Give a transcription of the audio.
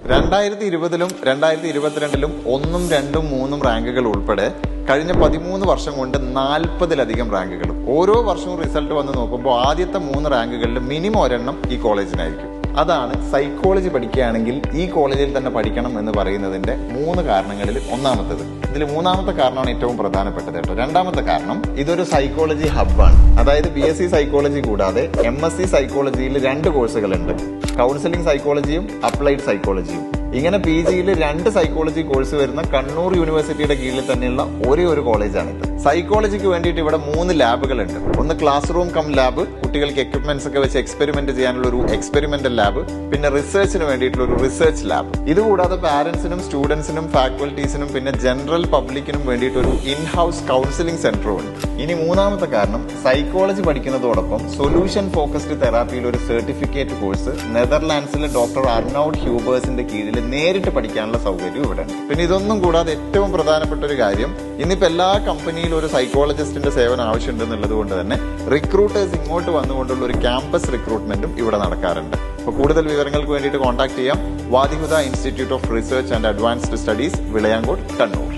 2020-ലും 2022-ലും 1, 2, 3 റാങ്കുകൾ ഉൾപ്പെടെ കഴിഞ്ഞ 13 വർഷം കൊണ്ട് 40-ലധികം റാങ്കുകൾ. ഓരോ വർഷവും റിസൾട്ട് വന്ന് നോക്കുമ്പോൾ ആദ്യത്തെ 3 റാങ്കുകളിൽ മിനിമം ഒരെണ്ണം ഈ കോളേജിനായിരിക്കും. അതാണ് സൈക്കോളജി പഠിക്കുകയാണെങ്കിൽ ഈ കോളേജിൽ തന്നെ പഠിക്കണം എന്ന് പറയുന്നതിന്റെ 3 കാരണങ്ങളിൽ ഒന്നാമത്തത്. ഇതിൽ 3ാമത്തെ കാരണമാണ് ഏറ്റവും പ്രധാനപ്പെട്ടത് കേട്ടോ. 2ാമത്തെ കാരണം ഇതൊരു സൈക്കോളജി ഹബ്ബാണ്. അതായത് BSc സൈക്കോളജി കൂടാതെ MSc സൈക്കോളജിയിൽ 2 കോഴ്സുകളുണ്ട്. കൗൺസിലിംഗ് സൈക്കോളജിയും അപ്ലൈഡ് സൈക്കോളജിയും. ഇങ്ങനെ PGയിൽ 2 സൈക്കോളജി കോഴ്സ് വരുന്ന കണ്ണൂർ യൂണിവേഴ്സിറ്റിയുടെ കീഴിൽ തന്നെയുള്ള ഒരേ ഒരു കോളേജാണിത്. സൈക്കോളജിക്ക് വേണ്ടിയിട്ട് ഇവിടെ 3 ലാബുകളുണ്ട്. ഒന്ന് ക്ലാസ് റൂം കം ലാബ്, കുട്ടികൾക്ക് എക്യുപ്മെന്റ്സ് ഒക്കെ വെച്ച് എക്സ്പെരിമെന്റ് ചെയ്യാനുള്ള ഒരു എക്സ്പെരിമെന്റൽ ലാബ്, പിന്നെ റിസർച്ചിന് വേണ്ടിയിട്ടുള്ള ഒരു റിസർച്ച് ലാബ്. ഇതുകൂടാതെ പാരന്റ്സിനും സ്റ്റുഡൻസിനും ഫാക്കൽറ്റീസിനും പിന്നെ ജനറൽ പബ്ലിക്കിനും വേണ്ടിയിട്ട് ഒരു ഇൻ ഹൗസ് കൗൺസിലിംഗ് സെന്ററും ഉണ്ട്. ഇനി 3ാമത്തെ കാരണം സൈക്കോളജി പഠിക്കുന്നതോടൊപ്പം സൊല്യൂഷൻ ഫോക്കസ്ഡ് തെറാപ്പിയിൽ ഒരു സർട്ടിഫിക്കറ്റ് കോഴ്സ് നെതർലാൻഡ്സിലെ ഡോക്ടർ അർണൌഡ് ഹ്യൂബേഴ്സിന്റെ കീഴിൽ നേരിട്ട് പഠിക്കാനുള്ള സൗകര്യം ഇവിടെ ഉണ്ട്. പിന്നെ ഇതൊന്നും കൂടാതെ ഏറ്റവും പ്രധാനപ്പെട്ട ഒരു കാര്യം, ഇന്നിപ്പോ എല്ലാ കമ്പനിയിലും ഒരു സൈക്കോളജിസ്റ്റിന്റെ സേവനം ആവശ്യമുണ്ടെന്നുള്ളത് കൊണ്ട് തന്നെ റിക്രൂട്ടേഴ്സ് ഇങ്ങോട്ട് വന്നുകൊണ്ടുള്ള ഒരു ക്യാമ്പസ് റിക്രൂട്ട്മെന്റും ഇവിടെ നടക്കാറുണ്ട്. അപ്പോൾ കൂടുതൽ വിവരങ്ങൾക്ക് വേണ്ടിയിട്ട് കോൺടാക്ട് ചെയ്യാം. Wadihuda institute of research and advanced studies, Vilayancode, Kannur.